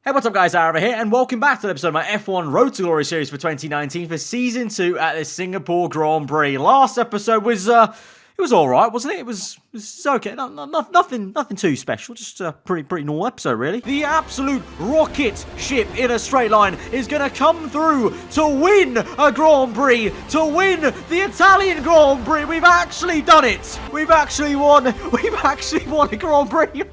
Hey, what's up guys, aarava here, and welcome back to an episode of my F1 Road to Glory series for 2019 for Season 2 at the Singapore Grand Prix. Last episode was, it was alright, wasn't it? It was okay, nothing too special, just a pretty normal episode, really. The absolute rocket ship in a straight line is gonna come through to win a Grand Prix, to win the Italian Grand Prix. We've actually done it! We've actually won a Grand Prix!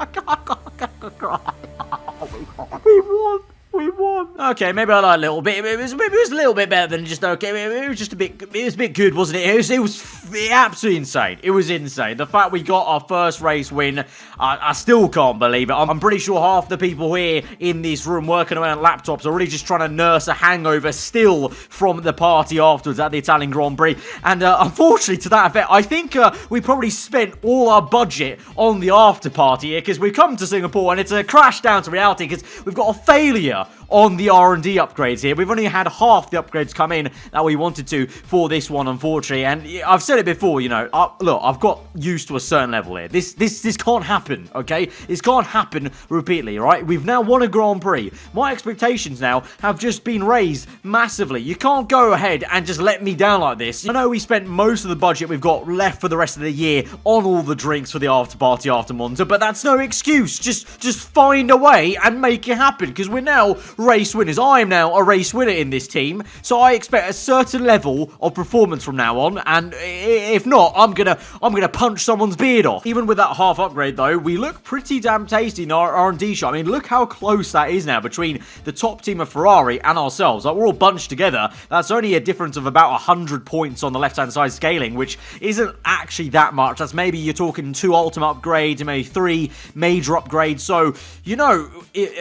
We won. Okay, maybe I lied a little bit. It was a little bit better than just okay. It was a bit good, wasn't it? It was absolutely insane. It was insane. The fact we got our first race win, I still can't believe it. I'm pretty sure half the people here in this room working around laptops are really just trying to nurse a hangover still from the party afterwards at the Italian Grand Prix. And unfortunately, to that effect, I think we probably spent all our budget on the after party here because we've come to Singapore and it's a crash down to reality because we've got a failure on the R&D upgrades here. We've only had half the upgrades come in that we wanted to for this one, unfortunately. And I've said it before, you know, look, I've got used to a certain level here. This can't happen, okay? This can't happen repeatedly, right? We've now won a Grand Prix. My expectations now have just been raised massively. You can't go ahead and just let me down like this. I know we spent most of the budget we've got left for the rest of the year on all the drinks for the after party after Monza, but that's no excuse. Just find a way and make it happen, because we're now race winners. I am now a race winner in this team, so I expect a certain level of performance from now on, and if not, I'm gonna punch someone's beard off. Even with that half upgrade though, we look pretty damn tasty in our R&D shot. I mean, look how close that is now between the top team of Ferrari and ourselves. Like, we're all bunched together. That's only a difference of about 100 points on the left-hand side scaling, which isn't actually that much. That's maybe you're talking 2 ultimate upgrades, maybe 3 major upgrades. So, you know,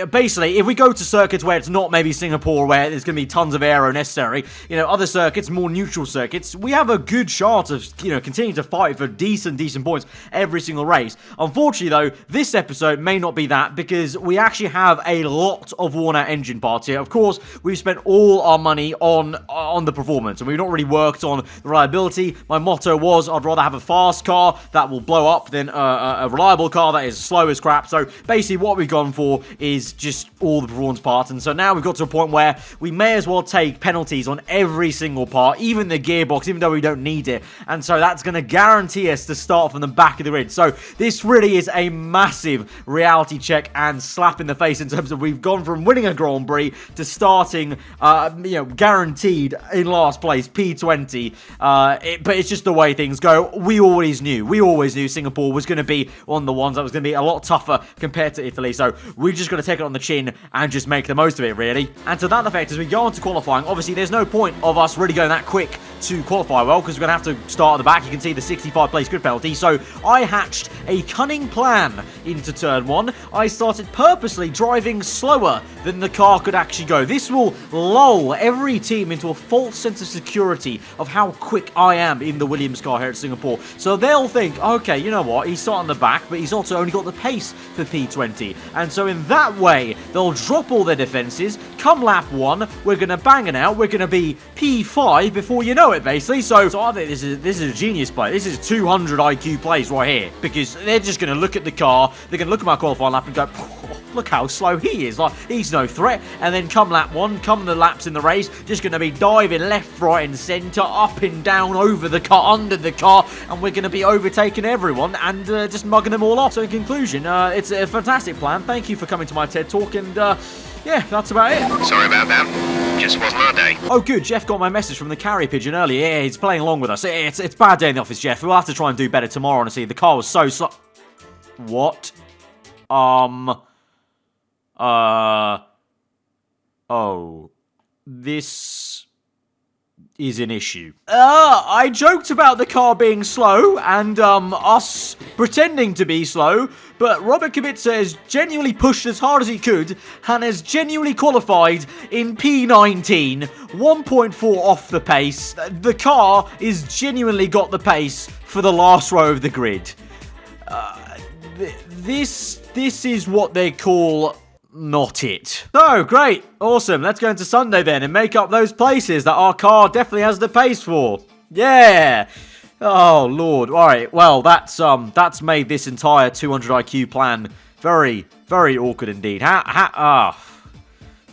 basically, if we go to circuits where it's not maybe Singapore, where there's going to be tons of aero necessary, you know, other circuits, more neutral circuits, we have a good chance of, you know, continuing to fight for decent points every single race. Unfortunately, though, this episode may not be that, because we actually have a lot of worn-out engine parts here. Of course, we've spent all our money on the performance, and we've not really worked on the reliability. My motto was, I'd rather have a fast car that will blow up than a reliable car that is slow as crap. So, basically, what we've gone for is just all the performance parts, and so now we've got to a point where we may as well take penalties on every single part, even the gearbox, even though we don't need it, and so that's going to guarantee us to start from the back of the grid. So this really is a massive reality check and slap in the face in terms of we've gone from winning a Grand Prix to starting, you know, guaranteed in last place, P20, but it's just the way things go. We always knew Singapore was going to be one of the ones that was going to be a lot tougher compared to Italy, so we're just going to take it on the chin and just make the most of it, really. And to that effect, as we go on to qualifying, obviously there's no point of us really going that quick to qualify well, because we're going to have to start at the back. You can see the 65 place grid penalty. So I hatched a cunning plan into turn 1. I started purposely driving slower than the car could actually go. This will lull every team into a false sense of security of how quick I am in the Williams car here at Singapore. So they'll think, okay, you know what, he's starting the back, but he's also only got the pace for P20. And so in that way, they'll drop all their defenses. Come lap 1, we're going to bang it out. We're going to be P5 before you know it, basically. So I think this is a genius play. This is 200 IQ plays right here, because they're just going to look at the car, they're going to look at my qualifying lap and go, look how slow he is. Like, he's no threat. And then come lap 1, come the laps in the race, just going to be diving left, right and centre, up and down, over the car, under the car, and we're going to be overtaking everyone and just mugging them all off. So in conclusion, it's a fantastic plan. Thank you for coming to my TED Talk, and yeah, that's about it. Sorry about that. Just wasn't our day. Oh, good. Jeff got my message from the carry pigeon earlier. Yeah, he's playing along with us. It's a bad day in the office, Jeff. We'll have to try and do better tomorrow, honestly. The car was so slow. What? Oh. This is an issue. I joked about the car being slow and, us pretending to be slow, but Robert Kubica has genuinely pushed as hard as he could and has genuinely qualified in P19, 1.4 off the pace. The car is genuinely got the pace for the last row of the grid. This is what they call not it. So, great. Awesome. Let's go into Sunday then and make up those places that our car definitely has the pace for. Yeah. Oh, Lord. All right. Well, that's made this entire 200 IQ plan very, very awkward indeed.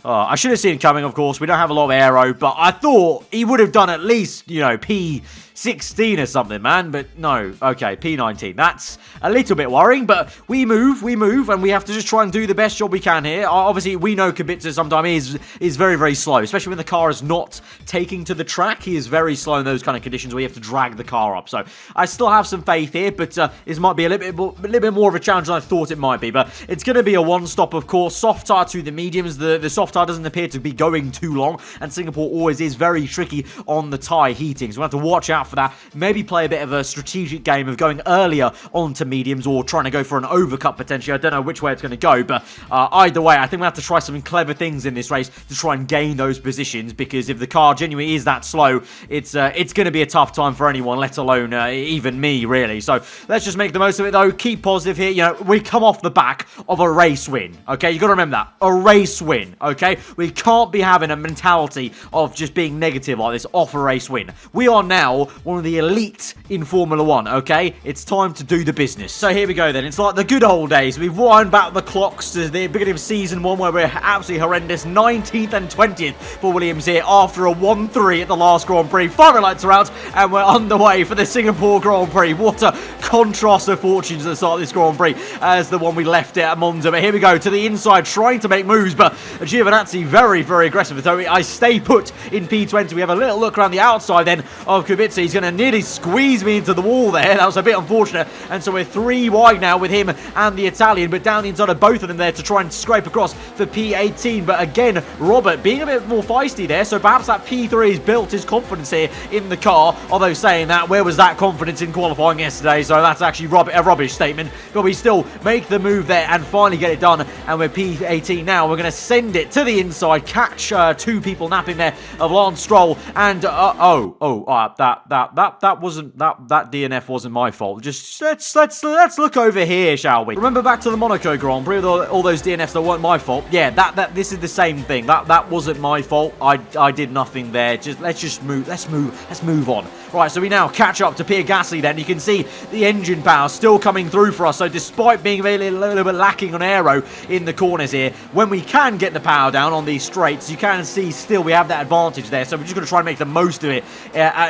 I should have seen it coming, of course. We don't have a lot of aero, but I thought he would have done at least, P16 or something, man. But no. Okay, P19. That's a little bit worrying, but we move, and we have to just try and do the best job we can here. Obviously, we know Kubica sometimes is very, very slow, especially when the car is not taking to the track. He is very slow in those kind of conditions where you have to drag the car up. So I still have some faith here, but this might be a little bit more of a challenge than I thought it might be. But it's going to be a one-stop, of course. Soft tire to the mediums. The soft tire doesn't appear to be going too long, and Singapore always is very tricky on the tire heating, so we have to watch out for that. Maybe play a bit of a strategic game of going earlier onto mediums or trying to go for an overcut potentially. I don't know which way it's going to go, but either way, I think we have to try some clever things in this race to try and gain those positions, because if the car genuinely is that slow, it's going to be a tough time for anyone, let alone even me, really. So let's just make the most of it, though. Keep positive here. We come off the back of a race win, okay? You got to remember that. A race win, okay? We can't be having a mentality of just being negative like this off a race win. We are now one of the elite in Formula 1, okay? It's time to do the business. So here we go then. It's like the good old days. We've wound back the clocks to the beginning of season 1 where we're absolutely horrendous. 19th and 20th for Williams here after a 1-3 at the last Grand Prix. Fire lights are out and we're underway for the Singapore Grand Prix. What a contrast of fortunes at the start of this Grand Prix as the one we left it at Monza. But here we go to the inside, trying to make moves, but Giovinazzi very, very aggressive. So I stay put in P20. We have a little look around the outside then of Kubica. He's going to nearly squeeze me into the wall there. That was a bit unfortunate. And so we're 3 wide now with him and the Italian, but down the inside of both of them there to try and scrape across for P18. But again, Robert being a bit more feisty there. So perhaps that P3 has built his confidence here in the car. Although saying that, where was that confidence in qualifying yesterday? So that's actually a rubbish statement. But we still make the move there and finally get it done. And we're P18 now. We're going to send it to the inside, catch 2 people napping there of Lance Stroll, and that DNF wasn't my fault. Just let's look over here, shall we? Remember back to the Monaco Grand Prix, all those DNFs that weren't my fault. Yeah, this is the same thing. That wasn't my fault. I did nothing there. Let's move on. Right, so we now catch up to Pierre Gasly then. You can see the engine power still coming through for us. So despite being a little bit lacking on aero in the corners here, when we can get the power down on these straights, you can see still we have that advantage there. So we're just going to try and make the most of it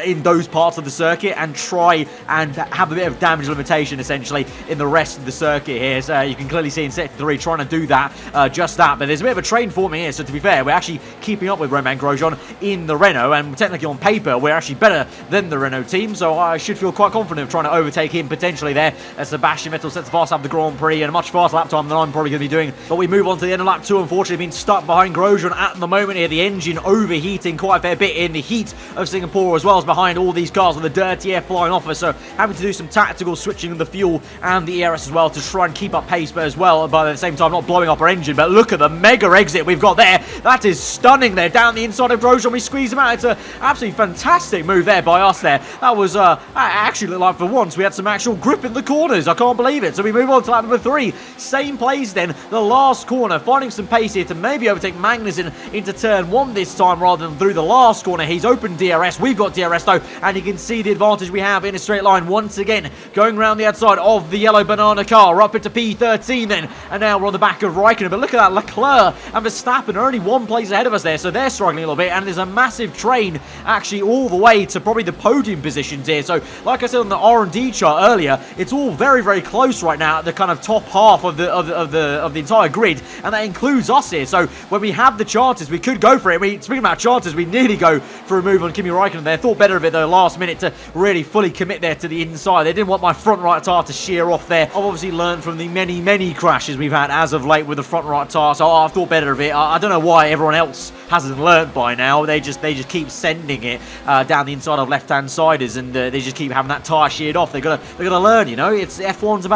in those parts of the circuit and try and have a bit of damage limitation essentially in the rest of the circuit here. So you can clearly see in Sector 3 trying to do that, just that. But there's a bit of a train forming here. So to be fair, we're actually keeping up with Romain Grosjean in the Renault, and technically on paper we're actually better than the Renault team. So I should feel quite confident of trying to overtake him potentially there as Sebastian Vettel sets the fast lap of the Grand Prix and a much faster lap time than I'm probably going to be doing. But we move on to the end of lap 2, unfortunately being stuck behind Grosjean at the moment here. The engine overheating quite a fair bit in the heat of Singapore, as well as behind all these cars with the dirty air flying off us. So having to do some tactical switching of the fuel and the ERS as well to try and keep up pace, but as well, but at the same time not blowing up our engine. But look at the mega exit we've got there. That is stunning there. Down the inside of Grosjean, we squeeze him out. It's an absolutely fantastic move there by us there. That was actually looked like for once we had some actual grip in the corners. I can't believe it. So we move on to lap number 3. Same plays then. The last corner, finding some pace here to maybe overtake Magnussen into turn 1 this time rather than through the last corner. He's opened DRS. We've got DRS though, and you can see the advantage we have in a straight line once again, going around the outside of the yellow banana car. We're up into P13 then, and now we're on the back of Raikkonen. But look at that, Leclerc and Verstappen are only 1 place ahead of us there, so they're struggling a little bit, and there's a massive train actually all the way to probably the podium positions here. So like I said on the R&D chart earlier, it's all very, very close right now at the kind of top half of the entire grid, and that includes us here. So when we have the chances, we could go for it. Speaking about chances, we nearly go for a move on Kimi Raikkonen there. Thought better of it though last minute to really fully commit there to the inside. They didn't want my front right tire to shear off there. I've obviously learned from the many crashes we've had as of late with the front right tire, so I've thought better of it. I don't know why everyone else hasn't learned by now. They just keep sending it down the inside of left-hand siders, and they just keep having that tire sheared off. They're gonna learn, you know. It's F1's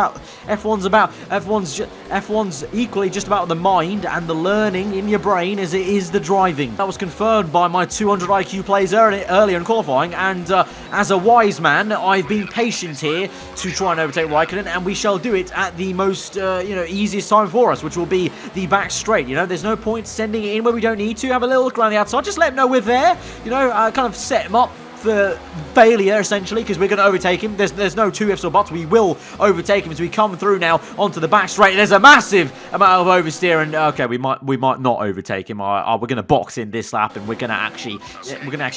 equally just about the mind and the learning in your brain as it is the driving. That was confirmed by my 200 IQ plays earlier in qualifying, and as a wise man, I've been patient here to try and overtake Raikkonen, and we shall do it at the most easiest time for us, which will be the back straight. You know, there's no point sending it in where we don't need to. Have a little look around the outside, just let them know we're there, you know, kind of set them up for failure, essentially, because we're going to overtake him. There's no two ifs or buts. We will overtake him as we come through now onto the back straight. There's a massive amount of oversteer, and okay, we might not overtake him. We're going to box in this lap, and we're going to actually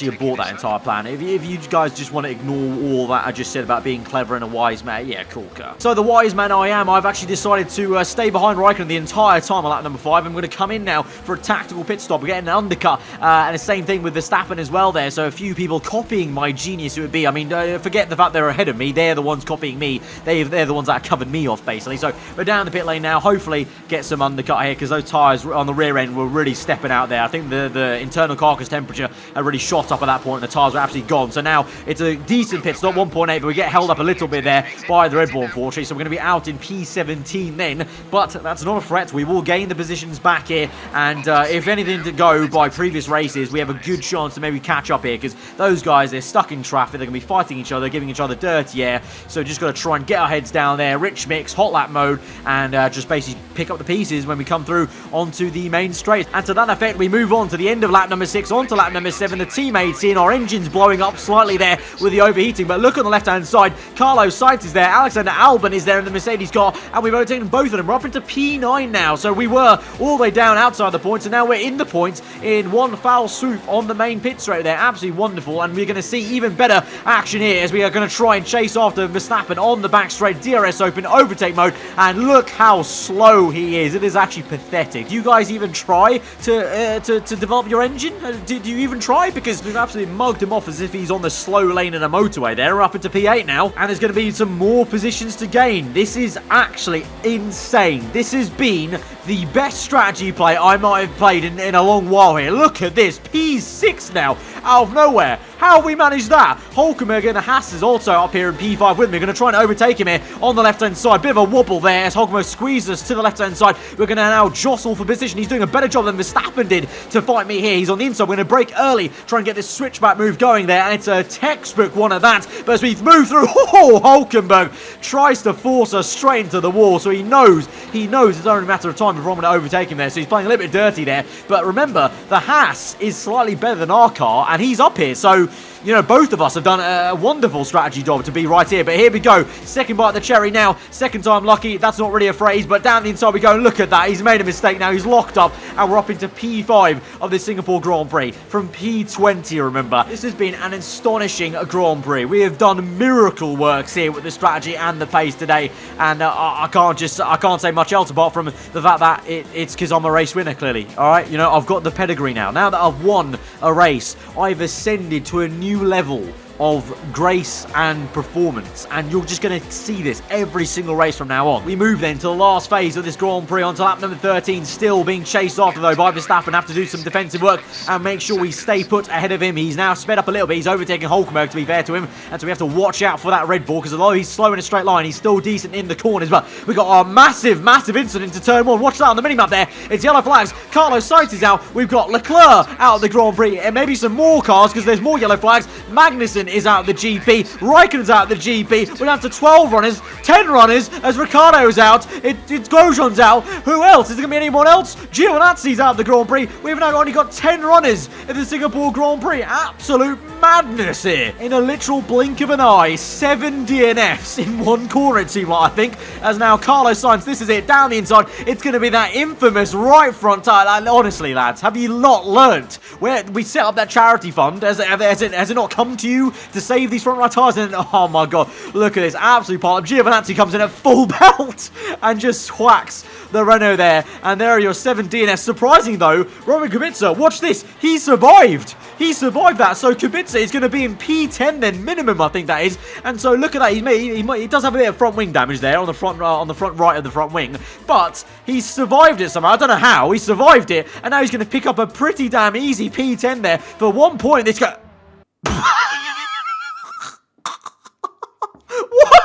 abort that entire plan. If you guys just want to ignore all that I just said about being clever and a wise man, yeah, cool, car. So the wise man I am, I've actually decided to stay behind Raikkonen the entire time on lap number 5. I'm going to come in now for a tactical pit stop. We're getting an undercut, and the same thing with Verstappen as well there. So a few people copying my genius it would be. I mean, forget the fact they're ahead of me. They're the ones copying me. They're the ones that covered me off, basically. So we're down the pit lane now. Hopefully get some undercut here, because those tyres on the rear end were really stepping out there. I think the internal carcass temperature had really shot up at that point, and the tyres were absolutely gone. So now it's a decent pit stop, 1.8, but we get held up a little bit there by the Red Bull, unfortunately. So we're going to be out in P17 then, but that's not a threat. We will gain the positions back here, and if anything to go by previous races, we have a good chance to maybe catch up here, because those guys, they're stuck in traffic. They're going to be fighting each other, giving each other dirty air. So just got to try and get our heads down there, rich mix, hot lap mode, and just basically pick up the pieces when we come through onto the main straight. And to that effect, we move on to the end of lap number 6, onto lap number 7. The teammates in our engines blowing up slightly there with the overheating, but look on the left-hand side. Carlos Sainz is there, Alexander Albon is there in the Mercedes car, and we've overtaken both of them. We're up into P9 now, so we were all the way down outside the points, and now we're in the points in one foul swoop on the main pit straight there. Absolutely wonderful, and we're going to see even better action here as we are going to try and chase after Verstappen on the back straight. DRS open, overtake mode, and look how slow he is. It is actually pathetic. Do you guys even try to develop your engine? Do you even try? Because we've absolutely mugged him off as if he's on the slow lane in a motorway there. We're up into P8 now, and there's going to be some more positions to gain. This is actually insane. This has been the best strategy play I might have played in a long while here. Look at this. P6 now, out of nowhere. How have we managed that? Hulkenberg and Haas is also up here in P5 with me. We're going to try and overtake him here on the left-hand side. Bit of a wobble there as Hulkenberg squeezes us to the left-hand side. We're going to now jostle for position. He's doing a better job than Verstappen did to fight me here. He's on the inside. We're going to break early, try and get this switchback move going there. And it's a textbook one of that. But as we move through, Hulkenberg tries to force us straight into the wall. So he knows it's only a matter of time before I'm going to overtake him there. So he's playing a little bit dirty there. But remember, the Haas is slightly better than our car, and he's up here. So, you know, both of us have done a wonderful strategy job to be right here. But here we go. Second bite of the cherry now. Second time lucky. That's not really a phrase, but down the inside we go. And look at that. He's made a mistake now. He's locked up, and we're up into P5 of the Singapore Grand Prix from P20, remember. This has been an astonishing Grand Prix. We have done miracle works here with the strategy and the pace today, and I can't say much else apart from the fact that it's because I'm a race winner, clearly. All right, you know, I've got the pedigree now. Now that I've won a race, I've ascended to a new level of grace and performance, and you're just going to see this every single race from now on. We move then to the last phase of this Grand Prix onto lap number 13, still being chased after though by Verstappen. Have to do some defensive work and make sure we stay put ahead of him. He's now sped up a little bit. He's overtaking Hulkenberg, to be fair to him, and so we have to watch out for that Red Bull, because although he's slow in a straight line, he's still decent in the corners. But we got a massive incident to turn 1. Watch that on the minimap there. It's yellow flags. Carlos Sainz is out. We've got Leclerc out of the Grand Prix, and maybe some more cars because there's more yellow flags. Magnussen is out of the GP. Raikkonen's out of the GP. We're down to 12 runners, 10 runners as Ricciardo's out. It's Grosjean's out. Who else? Is there going to be anyone else? Giovinazzi's out of the Grand Prix. We've now only got 10 runners in the Singapore Grand Prix. Absolute madness here. In a literal blink of an eye, 7 DNFs in one corner, it seemed like, I think. As now Carlos Sainz, this is it, down the inside. It's going to be that infamous right front tire. Honestly, lads, have you not learnt where we set up that charity fund? Has it not come to you to save these front right tires? And oh my god, look at this, absolute pile up. Giovinazzi comes in at full belt and just whacks the Renault there. And there are your 7 DNFs. Surprising though, Roman Kubica, watch this, he survived. He survived that, so Kubica is going to be in P10 then, minimum, I think that is. And so look at that, he does have a bit of front wing damage there on the front right of the front wing, but he survived it somehow. I don't know how, he survived it, and now he's going to pick up a pretty damn easy P10 there for 1 point. This guy... What?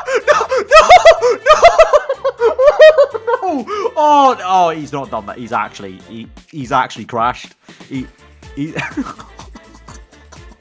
No! Oh, he's not done that. He's actually crashed. He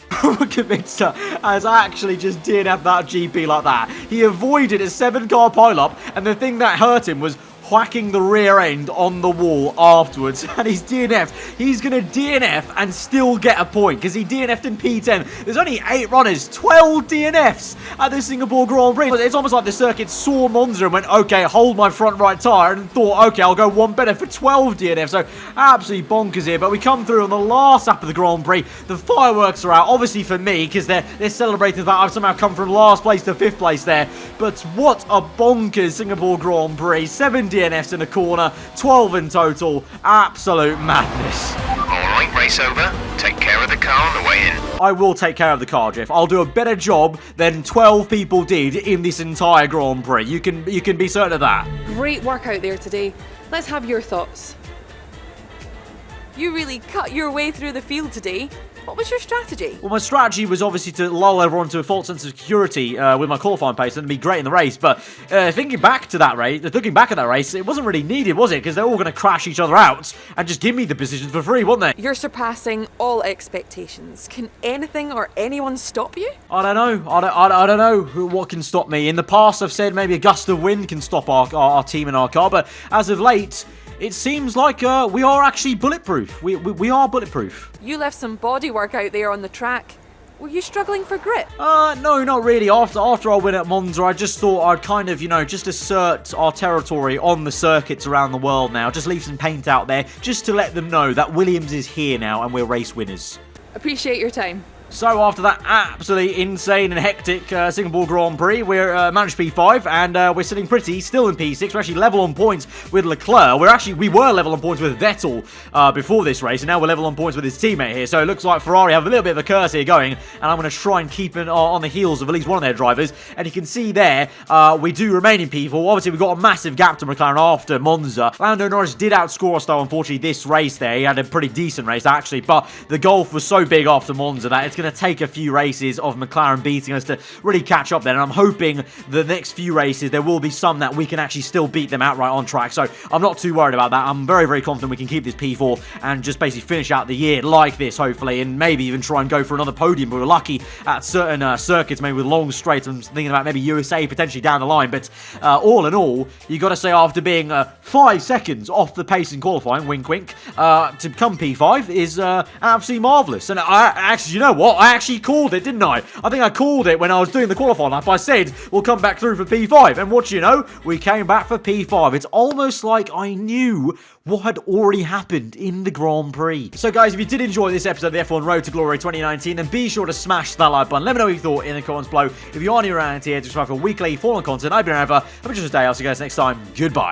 Kubica has actually just DNF'd that GP like that. He avoided a 7-car pileup, and the thing that hurt him was whacking the rear end on the wall afterwards, and he's DNF'd. He's going to DNF and still get a point, because he DNF'd in P10. There's only 8 runners, 12 DNFs at the Singapore Grand Prix. It's almost like the circuit saw Monza and went, okay, hold my front right tyre, and thought, okay, I'll go one better for 12 DNFs. So absolutely bonkers here, but we come through on the last lap of the Grand Prix. The fireworks are out, obviously for me, because they're celebrating that I've somehow come from last place to 5th place there. But what a bonkers Singapore Grand Prix. 7 DNFs in a corner, 12 in total. Absolute madness. Alright, race over. Take care of the car on the way in. I will take care of the car, Jeff. I'll do a better job than 12 people did in this entire Grand Prix. You can be certain of that. Great work out there today. Let's have your thoughts. You really cut your way through the field today. What was your strategy? Well, my strategy was obviously to lull everyone to a false sense of security with my qualifying pace and be great in the race. But looking back at that race, it wasn't really needed, was it? Because they're all going to crash each other out and just give me the positions for free, weren't they? You're surpassing all expectations. Can anything or anyone stop you? I don't know. I don't know what can stop me. In the past, I've said maybe a gust of wind can stop our team and our car. But as of late, it seems like we are actually bulletproof. We are bulletproof. You left some body work out there on the track. Were you struggling for grip? No, not really. After our win at Monza, I just thought I'd kind of, just assert our territory on the circuits around the world now. Just leave some paint out there, just to let them know that Williams is here now and we're race winners. Appreciate your time. So after that absolutely insane and hectic Singapore Grand Prix, we're managed P5 and we're sitting pretty still in P6. We're actually level on points with Leclerc. We were level on points with Vettel before this race, and now we're level on points with his teammate here. So it looks like Ferrari have a little bit of a curse here going, and I'm going to try and keep it on the heels of at least one of their drivers. And you can see there, we do remain in P4. Obviously, we've got a massive gap to McLaren after Monza. Lando Norris did outscore us though, unfortunately, this race there. He had a pretty decent race actually, but the gulf was so big after Monza that it's going to take a few races of McLaren beating us to really catch up there, and I'm hoping the next few races there will be some that we can actually still beat them outright on track. So I'm not too worried about that. I'm very, very confident we can keep this P4 and just basically finish out the year like this, hopefully, and maybe even try and go for another podium. We were lucky at certain circuits, maybe with long straights. I'm thinking about maybe USA potentially down the line, but all in all, you got to say after being 5 seconds off the pace in qualifying, wink wink, to come P5 is absolutely marvellous. And I actually, you know what? I actually called it, didn't I? I think I called it when I was doing the qualifying lap. I said we'll come back through for P5, and what you know, we came back for P5. It's almost like I knew what had already happened in the Grand Prix. So guys, if you did enjoy this episode of the F1 Road to Glory 2019, then be sure to smash that like button. Let me know what you thought in the comments below. If you are new around here, subscribe for weekly F1 content. I've been aarava. Have a good day. I'll see you guys next time. Goodbye.